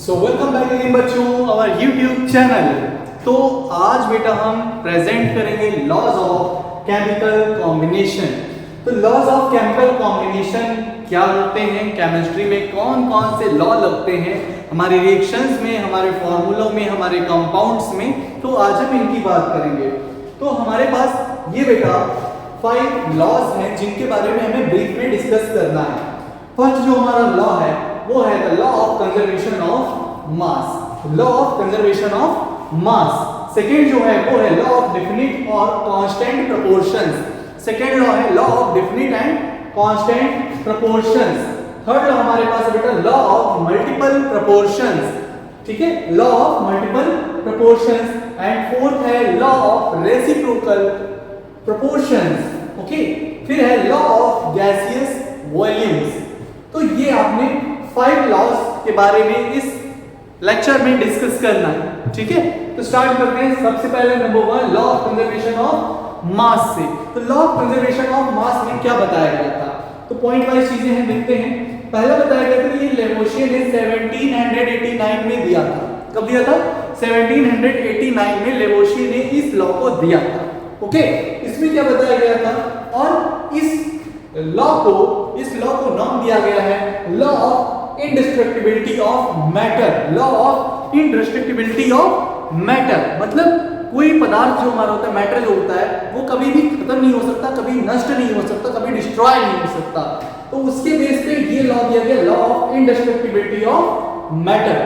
So welcome back again बच्चों our YouTube channel. तो आज बेटा हम प्रेजेंट करेंगे लॉज ऑफ केमिकल कॉम्बिनेशन। तो लॉज ऑफ केमिकल कॉम्बिनेशन क्या होते हैं, केमिस्ट्री में कौन कौन से लॉ लगते हैं हमारे रिएक्शंस में, हमारे फॉर्मूलों में, हमारे कंपाउंड्स में। तो आज हम इनकी बात करेंगे। तो हमारे पास ये बेटा 5 लॉज हैं जिनके बारे में हमें ब्रीफ में डिस्कस करना है। फर्स्ट जो हमारा लॉ है वो है the law of conservation of mass, law of conservation of mass. Second जो है वो है लॉ ऑफ डेफिनिट और कांस्टेंट प्रोपोर्शंस। सेकंड लॉ है law of definite and constant proportions. Third law हमारे पास है बेटा लॉ ऑफ मल्टीपल प्रोपोर्शंस, ठीक है, law of multiple proportions. And fourth है law of reciprocal proportions. Okay, फिर है लॉ ऑफ गैसियस वॉल्यूम्स। तो ये आपने 5 लॉज के बारे में इस लेक्चर में डिस्कस करना है, ठीक है। तो स्टार्ट करते हैं। सबसे पहले number 1 law of conservation of mass से। तो law of conservation of mass में क्या बताया गया था, तो पॉइंट वाइज चीजें हैं, देखते हैं। पहला बताया गया था कि लेवोशियर ने 1789 में दिया था। कब दिया था? 1789 में लेवोशियर ने इस लॉ को दिया था। ओके, इसमें क्या बताया गया था, और इस लॉ को नाम दिया गया है law of indestructibility of matter. Law of indestructibility of matter मतलब कोई पदार्थ जो हमारा होता है, मैटर जो होता है, वो कभी भी खत्म नहीं हो सकता, कभी नष्ट नहीं हो सकता, कभी डिस्ट्रॉय नहीं हो सकता। तो उसके बेस पे ये लॉ दिया गया, law of indestructibility of matter.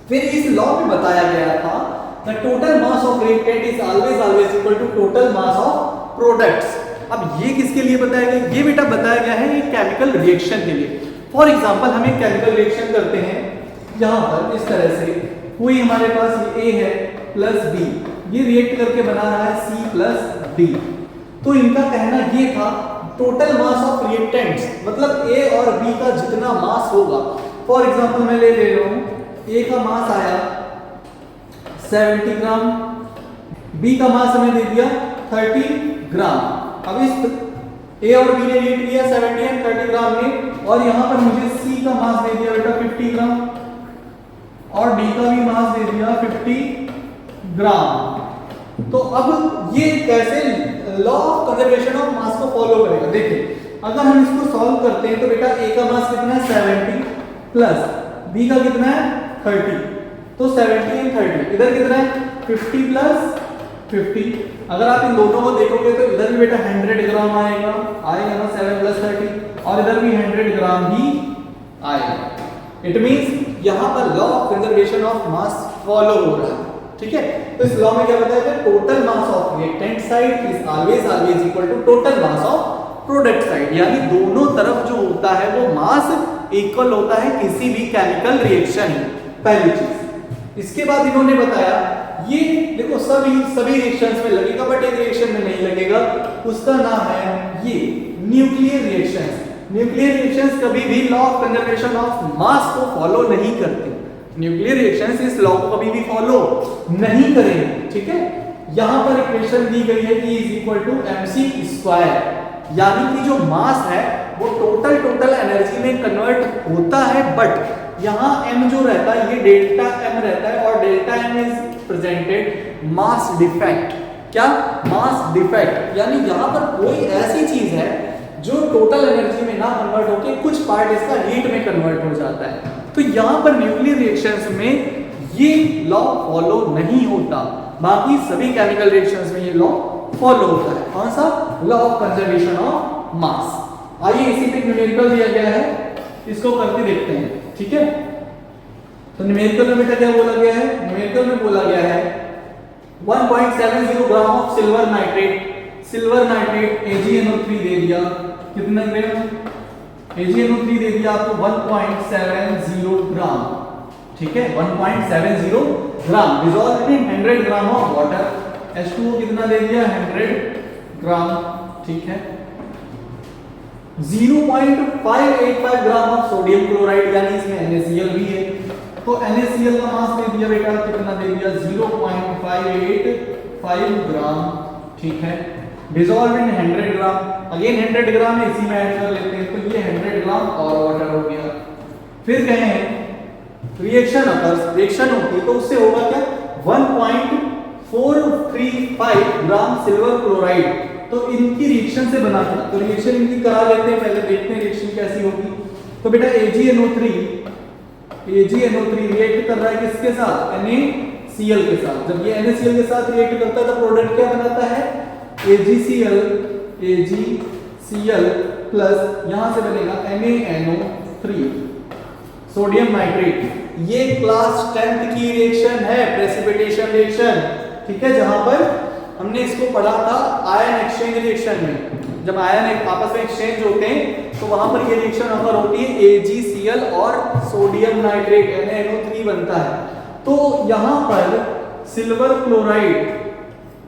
फिर इस लॉ में बताया गया था the total mass of reactant is always equal to total mass of products. अब ये किसके लिए बताया गया? ये बेटा बताया गया है ये केमिकल रिएक्शन के लिए। फॉर एग्जांपल हम एक केमिकल रिएक्शन करते हैं, यहां पर इस तरह से कोई हमारे पास ये A है प्लस B, ये रिएक्ट करके बना रहा है C प्लस D। तो इनका कहना ये था टोटल मास ऑफ रिएक्टेंट्स मतलब A और B का जितना मास होगा। फॉर एग्जांपल मैं ले रहा हूं, A का मास आया 70 ग्राम, B का मास हमें दे दिया 30 ग्राम। अब इस A और B ने रिएक्ट किया 70 और 30 ग्राम में, और यहां पर मुझे C का मास दे दिया बेटा 50 ग्राम और D का भी मास दे दिया 50 ग्राम। तो अब ये कैसे law of conservation of mass को फॉलो करेगा? देखिए, अगर हम इसको सॉल्व करते हैं तो बेटा A का मास कितना है 70 प्लस B का कितना है 30, तो 70 और 30, इधर कितना है 50 प्लस 50। अगर आप इन दोनों को देखोगे तो इधर भी बेटा 100 ग्राम आएगा ना 7 प्लस 30, और इधर भी 100 ग्राम ही आएगा। इट मींस यहां पर law of conservation of mass follow हो रहा है, ठीक है। तो इस लॉ में क्या बताया गया, total mass of reactant side is always equal to total mass of product side, यानी दोनों तरफ जो होता है वो मास इक्वल होता है किसी भी केमिकल रिएक्शन में। पहली चीज। इसके बाद इन्होंने बताया ये देखो सभी रिएक्शंस में लगेगा बट एक रिएक्शन में नहीं लगेगा, उसका नाम है ये न्यूक्लियर रिएक्शंस। न्यूक्लियर रिएक्शंस कभी भी law of conservation of mass को फॉलो नहीं करते। न्यूक्लियर रिएक्शंस इस लॉ को कभी भी फॉलो नहीं करेंगे, ठीक है। यहां पर इक्वेशन दी गई है E = mc², यानी कि जो मास है वो टोटल एनर्जी में कन्वर्ट होता है, बट यहां m जो रहता है ये डेल्टा m रहता है, और delta m is presented mass defect. क्या? मास डिफेक्ट, यानी यहां पर कोई ऐसी चीज है जो टोटल एनर्जी में ना कन्वर्ट होके कुछ पार्ट इसका हीट में कन्वर्ट हो जाता है। तो यहां पर न्यूक्लियर रिएक्शंस में ये लॉ फॉलो नहीं होता, बाकी सभी केमिकल रिएक्शंस में ये लॉ फॉलो होता है। कौन सा? Law of conservation of mass. आइए इसी पे न्यूमेरिकल दिया गया है, इसको करके देखते हैं, ठीक है। तो न्यूमेरिकल में बेटा क्या बोला गया है? न्यूमेरिकल में बोला गया है 1.70 gram of silver nitrate AgNO3 दे दिया, कितना ग्राम? AgNO3 दे दिया आपको 1.70 ग्राम, ठीक है, 1.70 gram dissolved in 100 gram of water. H2O कितना दे दिया? 100 ग्राम, ठीक है। 0.585 ग्राम ऑफ सोडियम क्लोराइड, यानी इसमें NaCl भी है, तो NaCl का मास दे दिया बेटा, कितना दे दिया? 0.585 ग्राम, ठीक है। डिसॉल्व इन 100 ग्राम, अगेन 100 ग्राम इसी में ऐड कर लेते हैं, तो ये 100 ग्राम और वाटर हो गया। फिर कहें रिएक्शन होती है तो उससे होगा क्या 1.435 ग्राम सिल्वर क्लोराइड। तो इनकी रिएक्शन से बना था, तो रिएक्शन इनकी करा लेते हैं, पहले देखते हैं रिएक्शन कैसी होगी। तो बेटा AgNO3 रिएक्ट कर रहा है किसके साथ, NaCl के साथ। जब ये NaCl के साथ रिएक्ट करता है तो प्रोडक्ट क्या बनाता है, AgCl प्लस यहां से बनेगा NaNO3 सोडियम नाइट्रेट। ये क्लास 10th की रिएक्शन है, प्रेसिपिटेशन रिएक्शन, ठीक है, जहां पर हमने इसको पढ़ा था आयन एक्सचेंज रिएक्शन में। जब आयन आपस में एक्सचेंज होते हैं तो वहां पर ये रिएक्शन अगर होती है AgCl और सोडियम नाइट्रेट NaNO3 बनता है। तो यहां पर सिल्वर क्लोराइड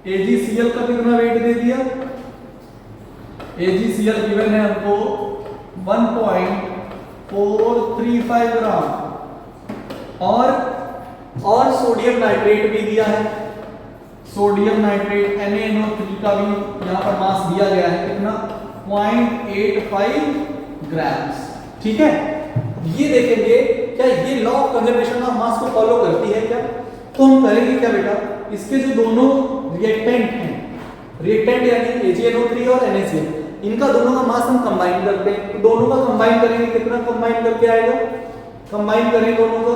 AgCl का कितना वेट दे दिया, AgCl गिवन है हमको 1.435 ग्राम और सोडियम नाइट्रेट भी दिया है, सोडियम नाइट्रेट NaNO3 का भी यहां पर मास दिया गया है कितना 0.85 ग्राम्स, ठीक है। ये देखेंगे क्या ये law of conservation of mass को फॉलो करती है क्या। तो हम करेंगे क्या बेटा, इसके जो दोनों रिएक्टेंट हैं, रिएक्टेंट यानी AgNO3 और NaCl, इनका दोनों का मास हम कंबाइन करते हैं। तो दोनों का कंबाइन करेंगे, कितना कंबाइन करके आएगा, कंबाइन करें दोनों का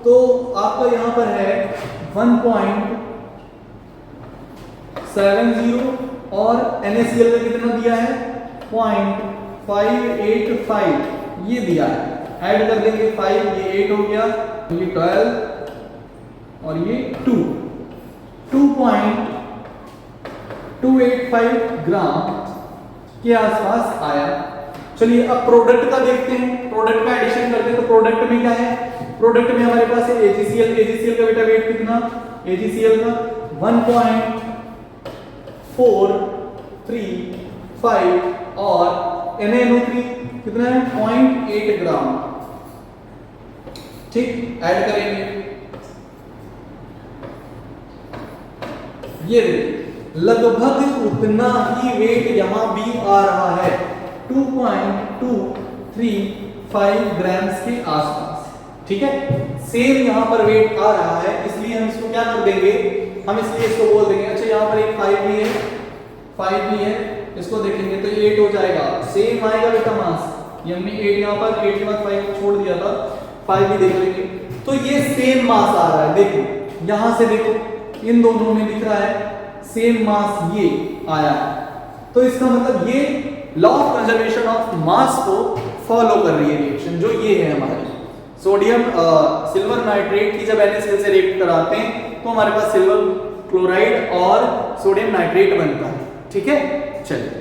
तो आपका यहां पर है 1.70 और NaCl में कितना दिया है 0.585 ये दिया है। ऐड कर देंगे 5, ये 8 हो गया, ये 12 और ये 2.285 ग्राम के आसपास आया। चलिए अब प्रोडक्ट का देखते हैं, प्रोडक्ट का एडिशन करते हैं। तो प्रोडक्ट में क्या है, प्रोडक्ट में हमारे पास है AgCl का बेटा वेट कितना, AgCl का 1.435 और NaNO3 कितना है 0.8 ग्राम, ठीक, ऐड करेंगे। ये लगभग उतना ही वेट यहां भी आ रहा है 2.235 ग्राम्स के आसपास, ठीक है। सेम यहां पर वेट आ रहा है, इसलिए हम इसको क्या कर देंगे, हम इसलिए इसको बोल देंगे, अच्छा यहां पर एक 5 भी है, इसको देखेंगे तो 8 हो जाएगा, सेम आएगा बेटा मास। ये हमने 8 यहां पर 8 के बाद 5 छोड़ दिया था, 5 भी देख लेंगे तो ये सेम मास आ रहा है। देखो यहां से देखो इन दोनों में दिख रहा है सेम मास ये आया है। तो इसका मतलब ये law of conservation of mass को फॉलो कर रही है रिएक्शन, जो ये है हमारी सोडियम सिल्वर नाइट्रेट की जब NaCl से रिएक्ट कराते हैं तो हमारे पास सिल्वर क्लोराइड और सोडियम नाइट्रेट बनता है, ठीक है। चलिए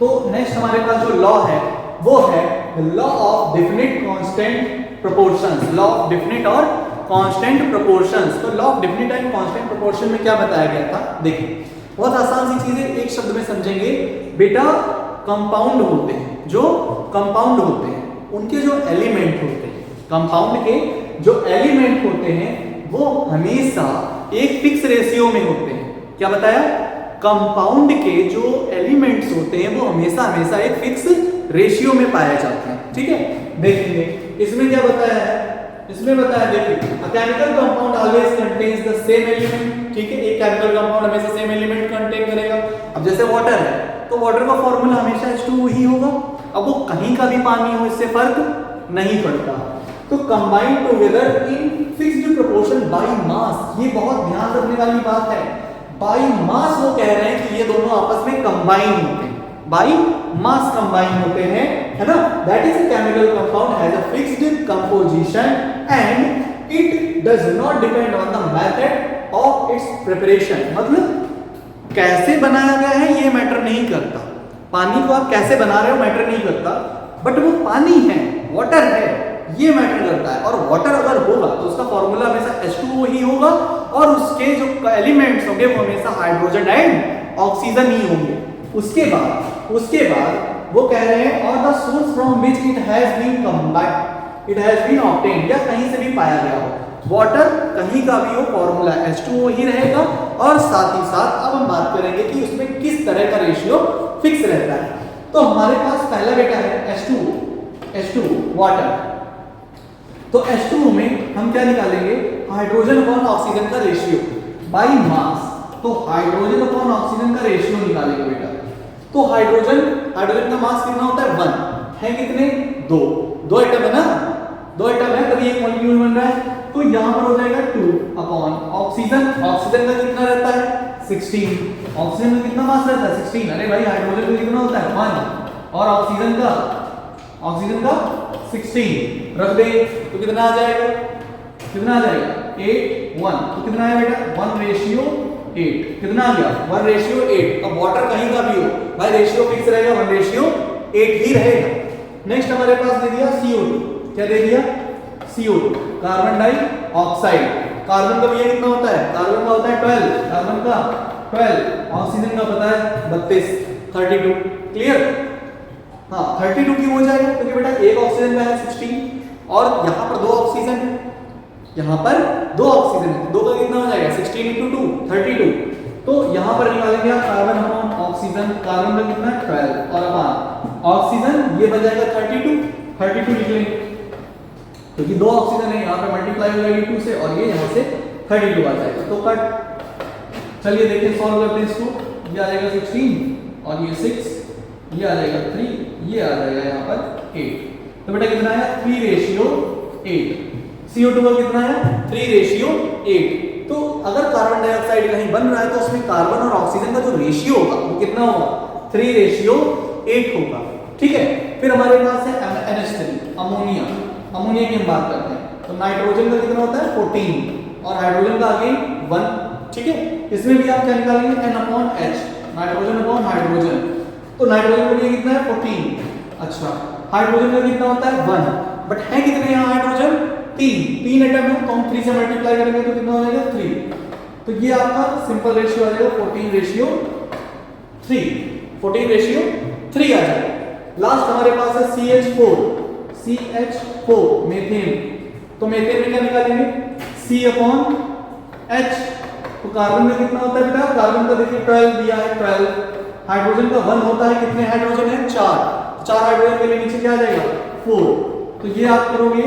तो नेक्स्ट हमारे पास जो लॉ है वो है law of definite constant proportions, law of definite और कांस्टेंट प्रोपोर्शंस। तो law of definite and constant proportion में क्या बताया गया था, देखिए बहुत आसान सी चीजें एक शब्द में समझेंगे बेटा। कंपाउंड होते हैं, जो कंपाउंड होते हैं उनके जो एलिमेंट होते हैं, कंपाउंड के जो एलिमेंट होते हैं वो हमेशा एक फिक्स रेशियो में होते हैं। क्या बताया, कंपाउंड के जो एलिमेंट्स होते हैं वो हमेशा एक फिक्स रेशियो में पाए जाते हैं, ठीक है। देखेंगे इसमें क्या बताया है, इसमें बताया देखिए a chemical compound always contains the same element, ठीक है। एक केमिकल कंपाउंड हमेशा सेम एलिमेंट कंटेन करेगा। अब जैसे वाटर है तो वाटर का फॉर्मूला हमेशा H2O ही होगा। अब वो कहीं का भी पानी हो इससे फर्क नहीं पड़ता। तो combine together in fixed proportion by mass, ये बहुत ध्यान रखने वाली बात है। बाय मास वो कह रहे हैं कि ये दोनों आपस में कंबाइन होते हैं, बाय मास कंबाइन होते हैं, है ना। That is a chemical compound has a fixed composition and it does not depend on the method of its preparation. मतलब कैसे बनाया गया है ये मैटर नहीं करता, पानी को आप कैसे बना रहे हो मैटर नहीं करता, बट वो पानी है, वाटर है, ये मैटर करता है। और वाटर अगर होगा तो उसका फॉर्मूला हमेशा H2O ही होगा और उसके जो एलिमेंट्स होंगे वो हमेशा हाइड्रोजन एंड ऑक्सीजन ही होंगे। उसके बाद वो कह रहे हैं और the source from which it has been obtained, या कहीं से भी पाया गया हो, वाटर कहीं का भी हो फॉर्मूला H2O ही रहेगा। और साथ ही साथ अब हम बात करेंगे कि उसमें किस तरह का रेशियो फिक्स रहता है। तो हमारे पास पहला बेटा है H2 वाटर। तो H2O में हम क्या निकालेंगे, हाइड्रोजन अपॉन ऑक्सीजन का रेशियो बाय मास। तो हाइड्रोजन अपॉन ऑक्सीजन का रेशियो निकालेंगे बेटा। तो हाइड्रोजन का मास कितना होता है 1 है, कितने 2 एटम है ना, 2 एटम है तभी एक मॉलिक्यूल बन रहा है। तो यहां पर हो जाएगा 2 अपॉन ऑक्सीजन का कितना रहता है 16, ऑक्सीजन का कितना मास रहता है 16। अरे भाई हाइड्रोजन का कितना होता है 1 और ऑक्सीजन का 16 रख दे तो कितना आ जाएगा 8 1। तो कितना है बेटा 1:8, कितना आ गया 1:8। अब वाटर कहीं का भी हो भाई रेशियो फिक्स रहेगा 1:8 ही रहेगा। नेक्स्ट हमारे पास दे दिया CO2, क्या दे दिया CO2 कार्बन डाइऑक्साइड। कार्बन का भी कितना होता है, कार्बन का होता है 12, कार्बन का 12, ऑक्सीजन का पता है 32 32। क्लियर, हाँ 32 क्यों हो जाएगा क्योंकि बेटा एक ऑक्सीजन का है 16 और यहाँ पर 2 ऑक्सीजन है, यहाँ पर 2 ऑक्सीजन है, 2 का कितना हो जाएगा 16 × 2 32। तो यहाँ पर निकालेंगे आप कार्बन अपॉन ऑक्सीजन, कार्बन का कितना 12 और अपॉन ऑक्सीजन ये बन जाएगा 32 लिख लेंगे क्योंकि 2 ऑक्सीजन है, यहाँ पे मल्टीप्लाई हो जाएगी 2 से और ये यहाँ से 32 आ जाएगा। तो कट, चलिए देखिए सॉल्व करते हैं इसको। ये आ जाएगा 16 और ये 6, ये आ जाएगा 3, ये आ जाएगा यहाँ पर 8। तो बेटा कितना है 3:8। CO2 का कितना है 3:8। तो अगर कार्बन डाइऑक्साइड कहीं बन रहा है तो उसमें कार्बन और ऑक्सीजन का जो रेशियो होगा वो कितना होगा 3:8 होगा। ठीक है, फिर हमारे पास है NH3 अमोनिया की हम बात करते हैं। तो नाइट्रोजन का कितना होता है 14 और हाइड्रोजन का अगेन 1। ठीक है, इसमें भी आप क्या निकालेंगे N/H, नाइट्रोजन अपॉन हाइड्रोजन। तो नाइट्रोजन का कितना है 14, अच्छा हाइड्रोजन का कितना होता है 1, बट है कितने यहाँ हाइड्रोजन 3 एटम है तो हम 3 से मल्टीप्लाई करेंगे तो कितना हो जाएगा 3। तो ये आपका सिंपल रेशियो आ जाएगा 14:3 आ जाएगा। लास्ट हमारे पास है CH4 मीथेन। तो मीथेन में क्या निकालेंगे C/H। तो कार्बन में कितना होता है बेटा, कार्बन का देखिए 12 दिया है 12, हाइड्रोजन का 1 होता है, कितने हाइड्रोजन है 4 हाइड्रोजन के लिए नीचे क्या आ जाएगा 4। तो ये आप करोगे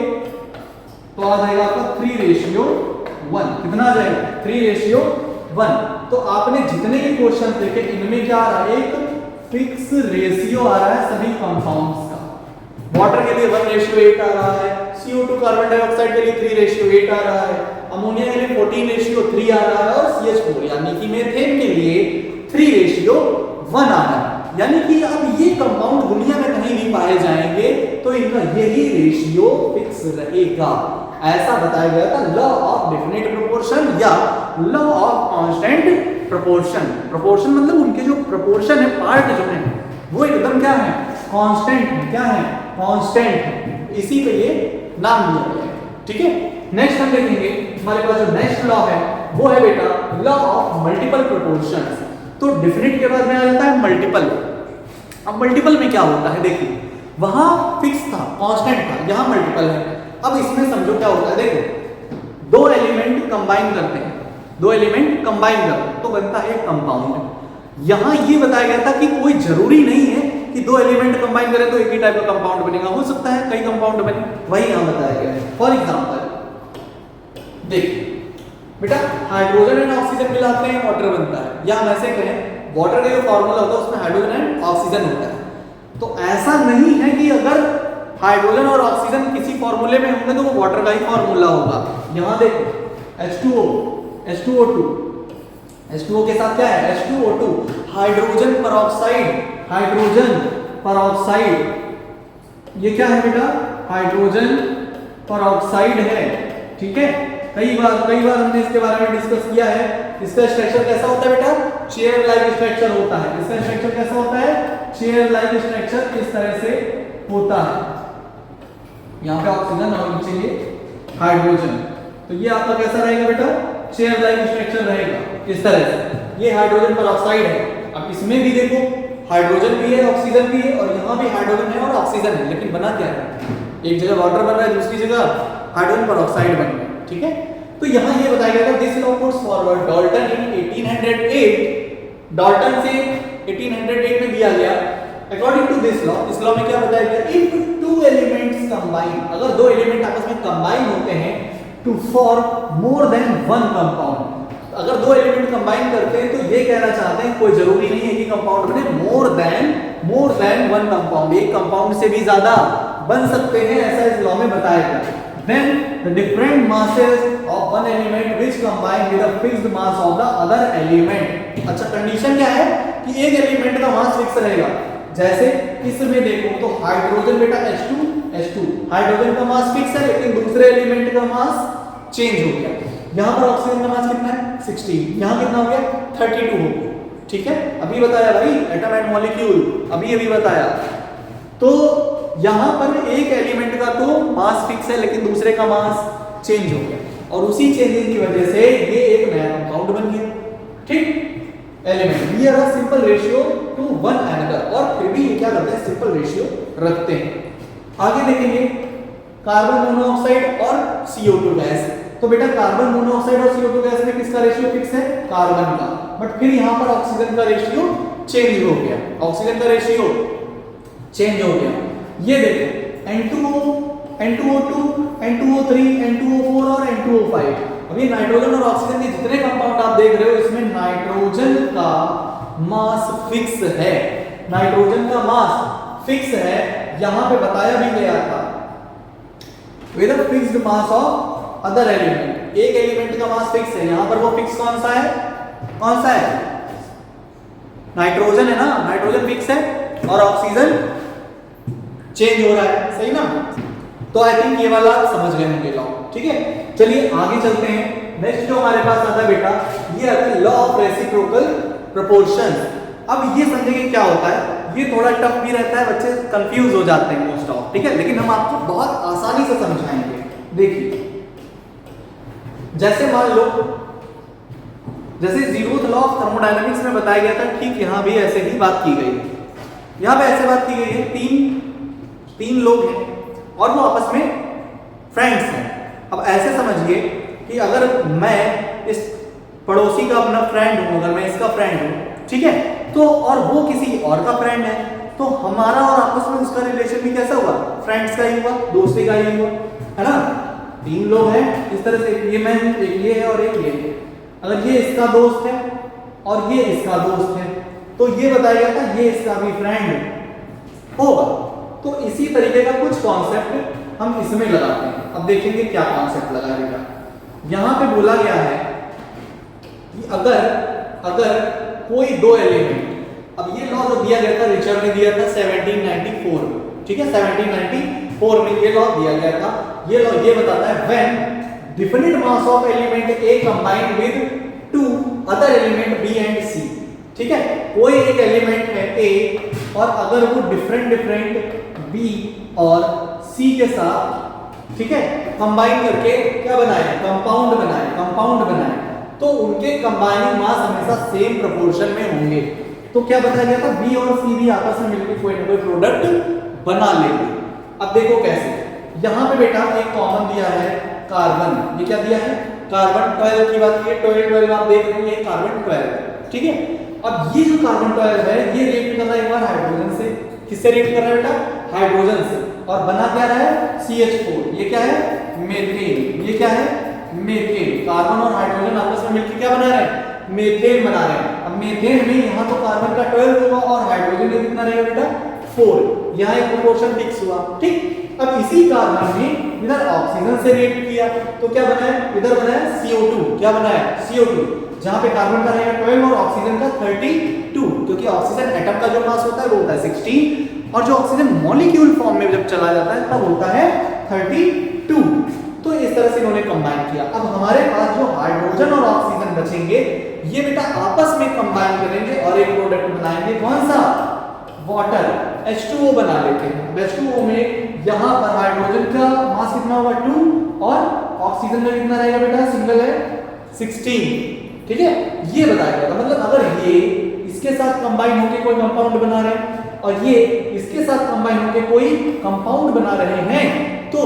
तो आ जाएगा आपका 3:1, कितना आ जाएगा 3:1। तो आपने जितने भी क्वेश्चन देखे इनमें क्या आ रहा है एक फिक्स रेशियो आ रहा है सभी कंपाउंड्स का। वाटर के लिए 1:8 आ रहा है, CO2 कार्बन डाइऑक्साइड के लिए 3:8 आ रहा है, अमोनिया के लिए 14:3 आ रहा है और CH4 यानी कि मीथेन के लिए 3:1 आ रहा है। यानी कि अब ये कंपाउंड दुनिया में कहीं भी पाए जाएंगे तो इनका यही रेशियो फिक्स रहेगा। ऐसा बताया गया था लॉ ऑफ डेफिनेट प्रोपोर्शन या law of constant proportion. Proportion मतलब उनके जो प्रोपोर्शन है पार्ट जो है वो एकदम क्या है कांस्टेंट है, क्या है कांस्टेंट है, इसी पे ये नाम दिया गया है। ठीक है, नेक्स्ट हम देखेंगे हमारे पास जो नेक्स्ट लॉ है वो है बेटा लॉ ऑफ मल्टीपल प्रोपोर्शंस। तो डेफिनेट के बाद में आ जाता है मल्टीपल। अब मल्टीपल में क्या होता है देखिए, वहां फिक्स था कांस्टेंट था, यहां मल्टीपल है। अब इसमें समझो क्या होता है, देखो 2 एलिमेंट कंबाइन करते हैं, 2 एलिमेंट कंबाइन करते हैं तो बनता है कंपाउंड। यहां ये बताया गया था कि कोई जरूरी नहीं है कि 2 एलिमेंट कंबाइन करें तो एक ही टाइप का कंपाउंड बनेगा, हो सकता है कई कंपाउंड बने, वही यहां बताया गया है। फॉर एग्जांपल देखिए बेटा हाइड्रोजन एंड ऑक्सीजन मिलाते हैं वाटर बनता है, या हम ऐसे कहें वाटर का जो फार्मूला होता है उसमें हाइड्रोजन एंड ऑक्सीजन होता है। तो ऐसा नहीं है कि अगर हाइड्रोजन और ऑक्सीजन किसी फार्मूले में होंगे तो वो वाटर का ही फार्मूला होगा। यहां देखो H2O के साथ क्या है H2O2, हाइड्रोजन परऑक्साइड, ये क्या है बेटा हाइड्रोजन परऑक्साइड है। ठीक है, कई बार हमने इसके बारे में डिस्कस किया है। इसका स्ट्रक्चर कैसा होता है बेटा चेयर लाइक स्ट्रक्चर होता है। इसका स्ट्रक्चर कैसा होता है चेयर लाइक स्ट्रक्चर इस तरह से होता है, यहाँ पे ऑक्सीजन और नीचे ये हाइड्रोजन। तो ये आपका कैसा रहेगा बेटा चेयर लाइक स्ट्रक्चर रहेगा इस तरह से। ये हाइड्रोजन परऑक्साइड है। अब इसमें भी देखो हाइड्रोजन भी है ऑक्सीजन भी है और यहाँ भी हाइड्रोजन है और ऑक्सीजन है, लेकिन बना क्या है, एक जगह वाटर बन रहा है दूसरी जगह हाइड्रोजन परऑक्साइड बन रहा है। ठीक है, तो यहाँ ये बताया गया था this law puts forward Dalton in 1808। Dalton से 1808 में दिया गया। अकॉर्डिंग टू दिस लॉ, इस लॉ में क्या बताया गया इफ 2 एलिमेंट्स कंबाइन, अगर दो एलिमेंट आपस में कंबाइन होते हैं to form more than one compound, अगर दो एलिमेंट कंबाइन करते हैं तो ये कहना चाहते हैं कोई जरूरी नहीं है कि कंपाउंड बने, मोर देन वन कंपाउंड, एक कंपाउंड से भी ज्यादा बन सकते हैं, ऐसा इस लॉ में बताया गया। Then the different masses of one element which combine with a fixed mass of the other element। अच्छा, कंडीशन क्या है कि एक एलिमेंट का मास फिक्स रहेगा। जैसे इसमें देखो तो हाइड्रोजन बेटा H2 हाइड्रोजन का मास फिक्स है, लेकिन दूसरे एलिमेंट का मास चेंज हो गया। यहाँ पर ऑक्सीजन का मास कितना है 16, यहाँ कितना हो गया 32 हो गया। ठीक है, अभी बताया भाई एटम एंड मॉलिक्यूल, अभी बताया। तो यहाँ पर एक एलिमेंट का तो मास फिक्स है, लेकिन दूसरे का मास चेंज हो गया, और उसी चेंजिंग की वजह से ये एक नया कंपाउंड बन गया। ठीक, element here a simple ratio two one another, और फिर भी ये क्या करते हैं सिंपल रेशियो रखते हैं। आगे देखेंगे कार्बन मोनोऑक्साइड और CO2 गैस। तो बेटा कार्बन मोनोऑक्साइड और CO2 गैस में किसका रेशियो फिक्स है, कार्बन का, बट फिर यहाँ पर ऑक्सीजन का रेशियो चेंज हो गया, ऑक्सीजन का रेशियो चेंज हो गया। ये देखो N2O, N2O2, N2O3, N2O4 और N2O5। अब ये नाइट्रोजन और ऑक्सीजन के जितने कंपाउंड आप देख रहे हो, इसमें नाइट्रोजन का मास फिक्स है, नाइट्रोजन का मास फिक्स है। यहां पे बताया भी गया था with a fixed mass of other element, एक एलिमेंट का मास फिक्स है, यहां पर वो फिक्स कौन सा है नाइट्रोजन है ना, नाइट्रोजन फिक्स है और ऑक्सीजन चेंज हो रहा है, सही ना। तो आई थिंक ये वाला समझ गए होंगे लॉ। ठीक है, चलिए आगे चलते हैं। नेक्स्ट जो हमारे पास आता है बेटा, ये आता है लॉ ऑफ रेसिप्रोकल प्रोपोर्शन। अब ये समझेंगे क्या होता है, ये थोड़ा टफ भी रहता है, बच्चे कंफ्यूज हो जाते हैं मोस्ट ऑफ। ठीक है, लेकिन हम आपको बहुत आसानी से समझाएंगे। देखिए, जैसे मान लो जैसे जीरोथ लॉ ऑफ थर्मोडायनामिक्स में बताया गया था, ठीक यहां भी ऐसे ही बात की गई है। यहां पे ऐसे बात की गई है, तीन लोग हैं और वो आपस में फ्रेंड्स हैं। अब ऐसे समझिए कि अगर मैं इस पड़ोसी का अपना फ्रेंड हूं, अगर मैं इसका फ्रेंड हूं, ठीक है, तो और वो किसी और का फ्रेंड है, तो हमारा और आपस में उसका रिलेशन भी कैसा हुआ, फ्रेंड्स का ही हुआ, दोस्ती का ही हुआ, है ना। तीन लोग हैं इस तरह से, ये मैं हूं, एक ये है और एक ये है। अगर ये इसका दोस्त है और ये इसका दोस्त है, तो ये बताया गया था ये इसका भी फ्रेंड होगा। तो इसी तरीके का कुछ कॉन्सेप्ट हम इसमें लगाते हैं। अब देखेंगे क्या कॉन्सेप्ट लगाएगा। यहां पे बोला गया है कि अगर कोई दो एलिमेंट, अब ये लॉ जो दिया गया था रिचर्ड ने दिया था 1794 में, ठीक है, 1794 में ये लॉ दिया गया था। ये लॉ ये बताता है when different mass of element A combined with two other element B and C, ठीक है, कोई एक एलिमेंट है A और अगर वो डिफरेंट B और C के साथ, ठीक है, कंबाइन करके क्या बनाए, कंपाउंड बनाए, तो उनके कंबाइनिंग मास हमेशा सेम प्रोपोर्शन में होंगे। तो क्या बताया गया था, B और C भी आपस में मिलकर कोई ना कोई प्रोडक्ट बना लेंगे। अब देखो कैसे, यहां पे बेटा एक कॉमन दिया है कार्बन, ये क्या दिया है, कार्बन 12 की बात की है, 12 आप देख रहे हैं, ये कार्बन 12, ठीक है। अब ये जो कार्बन 12 है, ये रिएक्ट कर रहा है एक बार हाइड्रोजन से, किससे रिएक्ट कर रहा है बेटा, हाइड्रोजन से, और बना क्या रहा है CH4, ये क्या है मीथेन, ये क्या है मीथेन। कार्बन और हाइड्रोजन आपस में मिलकर क्या बना रहे हैं, मीथेन बना रहे हैं। अब मीथेन में यहाँ तो कार्बन का 12 होगा और हाइड्रोजन में कितना रहेगा बेटा 4, यहाँ एक प्रोपोर्शन फिक्स हुआ, ठीक। अब इसी कार्बन ने इधर ऑक्सीजन से रिएक्ट किया तो क्या बना है, इधर बना है CO2, क्या बना है CO2, जहां पे कार्बन का रहेगा 12 और ऑक्सीजन का 32, क्योंकि ऑक्सीजन एटम का जो मास होता है वो होता है 16 और जो ऑक्सीजन मॉलिक्यूल फॉर्म में जब चला जाता है तब होता है 32। तो इस तरह से इन्होंने कंबाइन किया। अब हमारे पास जो हाइड्रोजन और ऑक्सीजन बचेंगे, ये बेटा आपस में कंबाइन करेंगे और एक प्रोडक्ट बनाएंगे, कौन सा, वाटर, H2O बना लेते हैं। H2O में यहां पर हाइड्रोजन का मास कितना होगा 2 और ऑक्सीजन में कितना रहेगा बेटा, सिंगल है 16, ठीक है। ये बताया गया था, मतलब अगर ये इसके साथ कंबाइन होकर कोई कंपाउंड बना रहे हैं और ये इसके साथ कंबाइन होकर कोई कंपाउंड बना रहे हैं, तो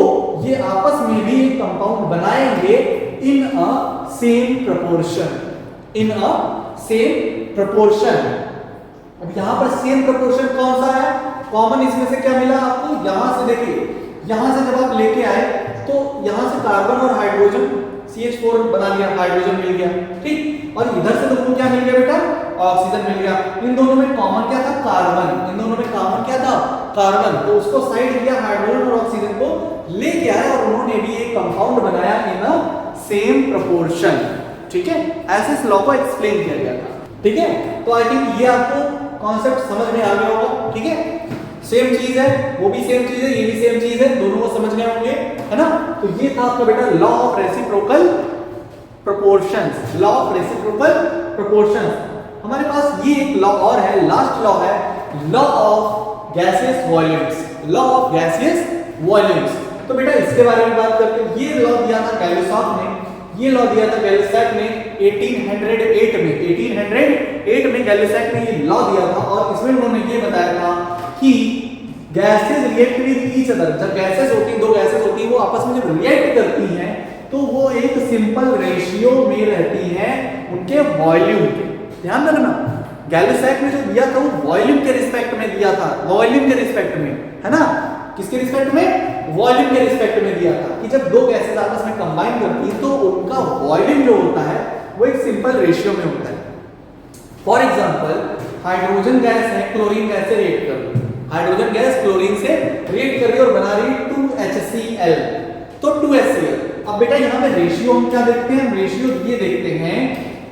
ये आपस में भी एक कंपाउंड बनाएंगे इन अ सेम प्रोपोर्शन। अब यहां पर सेम प्रोपोर्शन कौन सा है, कॉमन इसमें से क्या मिला आपको, यहां से देखिए, यहां से जब लेके आए तो यहाँ से कार्बन और हाइड्रोजन CH4 बना लिया, हाइड्रोजन मिल गया, ठीक। और इधर से तुमको क्या मिल गया बेटा, ऑक्सीजन मिल गया। इन दोनों में कॉमन क्या था, कार्बन। इन दोनों में कॉमन क्या था, कार्बन। तो उसको साइड किया, हाइड्रोजन और ऑक्सीजन को लेके आए और उन्होंने भी एक कंपाउंड बनाया इन अ सेम प्रोपोर्शन, ठीक है। ऐसे इस लॉ को एक्सप्लेन किया गया था, ठीक है। तो आई थिंक ये आपको कॉन्सेप्ट समझ में आ गया होगा, ठीक है। सेम चीज है, वो भी सेम चीज है, ये भी सेम चीज है, दोनों को समझ गए होंगे, है ना। तो ये था आपका बेटा law of reciprocal proportions, law of reciprocal proportions. हमारे पास ये एक लॉ और है, लास्ट लॉ है, law of gaseous volumes, law of gaseous volumes. तो बेटा इसके बारे में बात करते हैं। ये लॉ दिया था गैलिसॉक ने, ये लॉ दिया था गैलिसॉक ने 1808 में, 1808 में गैलिसॉक ने ये लॉ दिया था और इसमें उन्होंने ये बताया था कि gases react with each other. जब गैसेस होती हैं, दो गैसेस होती हैं, वो आपस में जब रिएक्ट करती हैं तो वो एक सिंपल रेशियो में रहती हैं उनके वॉल्यूम के। ध्यान रखना, गैलिसॉक ने जो दिया था वो वॉल्यूम के रिस्पेक्ट में दिया था, वॉल्यूम के रिस्पेक्ट में, है ना। किसके रिस्पेक्ट में, वॉल्यूम के रिस्पेक्ट में दिया था कि जब दो गैसेस आपस में कंबाइन करती हैं तो उनका वॉल्यूम जो होता है वो एक सिंपल रेशियो में होता है। फॉर एग्जांपल हाइड्रोजन गैस है, क्लोरीन गैस से रिएक्ट कर रही है, हाइड्रोजन गैस क्लोरीन से रिएक्ट कर रही है और बना रही है 2HCl, तो 2HCl। अब बेटा यहाँ पे रेशियो हम क्या देखते हैं, रेशियो ये देखते हैं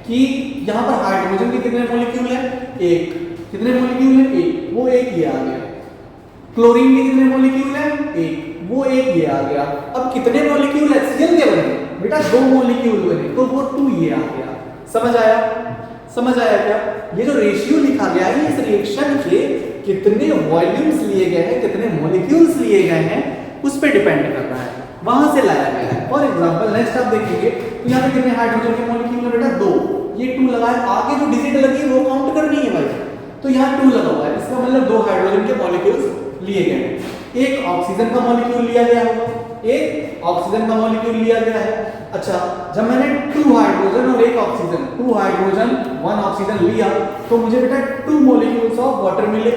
कि यहाँ पर हाइड्रोजन के कितने मॉलिक्यूल है, एक। कितने मॉलिक्यूल है, एक, वो एक ये आ गया। क्लोरीन के कितने मॉलिक्यूल है, एक, वो एक ये आ गया। अब कितने मॉलिक्यूल HCl के बने, बेटा 2 मॉलिक्यूल बने, तो वो 2 ये आ गया। समझ आया, समझ आया क्या। ये जो रेशियो लिखा गया है इस रिएक्शन के कितने वॉल्यूम्स लिए गए हैं, कितने मॉलिक्यूल्स लिए गए हैं, उस पे डिपेंड कर रहा है, वहां से लाया गया है। फॉर एग्जांपल नेक्स्ट आप देखेंगे तो यहाँ पे कितने हाइड्रोजन के मॉलिक्यूल है बेटा, 2, ये 2 लगाए, आगे जो डिजिट लगी है वो काउंट करनी है भाई। तो यहाँ 2 लगा हुआ है, इसका मतलब 2 हाइड्रोजन के मॉलिक्यूल्स लिए गए हैं। एक ऑक्सीजन का मॉलिक्यूल लिया गया होगा, एक ऑक्सीजन का मॉलिक्यूल लिया गया है। अच्छा, जब मैंने 2 हाइड्रोजन और एक ऑक्सीजन, 2 हाइड्रोजन 1 ऑक्सीजन लिया तो मुझे बेटा 2 मॉलिक्यूल्स ऑफ वाटर मिले,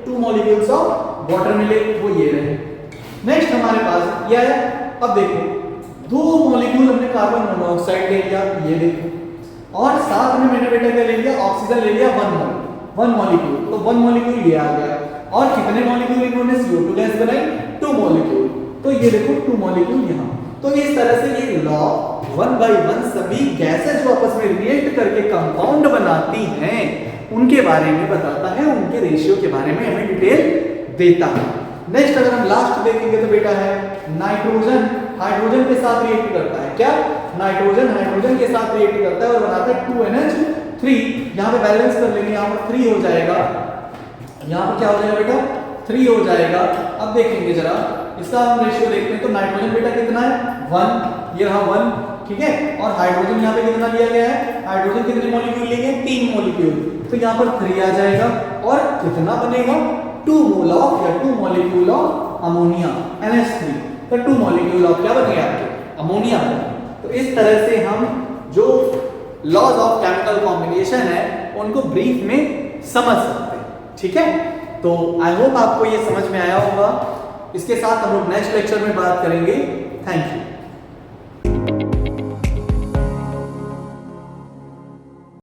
2 मॉलिक्यूल्स ऑफ वाटर मिले, वो ये रहे। नेक्स्ट हमारे पास ये आया। अब देखो 2 मॉलिक्यूल हमने कार्बन मोनोऑक्साइड ले लिया, ये देखो, और साथ में मैंने बेटा क्या ले लिया, ऑक्सीजन ले लिया 1 मॉलिक्यूल, तो 1 मॉलिक्यूल ये आ गया। और कितने मॉलिक्यूल इन्होंने CO2 गैस बनाई, 2 मॉलिक्यूल, तो ये देखो 2 मॉलिक्यूल यहाँ। तो इस तरह से ये लॉ 1 by 1 सभी गैसेस जो आपस में रिएक्ट करके कंपाउंड बनाती हैं उनके बारे में बताता है, उनके रेशियो के बारे में हमें डिटेल देता है। नेक्स्ट अगर हम लास्ट देखेंगे तो बेटा है नाइट्रोजन हाइड्रोजन के साथ रिएक्ट करता है। क्या, नाइट्रोजन हाइड्रोजन के साथ रिएक्ट करता है और बनाता है 2NH3। यहाँ पे बैलेंस कर लेंगे, यहाँ पर 3 हो जाएगा, यहाँ पर क्या हो जाएगा बेटा, 3 हो जाएगा। अब देखेंगे जरा इसका हम रेशियो देखते हैं तो नाइट्रोजन बेटा कितना है, 1, ये रहा 1, ठीक है। और हाइड्रोजन यहाँ पे कितना लिया गया है, हाइड्रोजन कितने मॉलिक्यूल लिए गए, 3 मॉलिक्यूल, तो यहाँ पर 3 आ जाएगा। और कितना बनेगा, 2 मोल ऑफ या 2 मॉलिक्यूल ऑफ अमोनिया NH3, तो 2 मॉलिक्यूल ऑफ क्या बनेगा, अमोनिया। तो इस तरह से हम जो लॉज ऑफ केमिकल कॉम्बिनेशन है उनको ब्रीफ में समझ सकते हैं, ठीक है। तो आई होप आपको ये समझ में आया होगा। इसके साथ हम लोग नेक्स्ट लेक्चर में बात करेंगे। Thank you.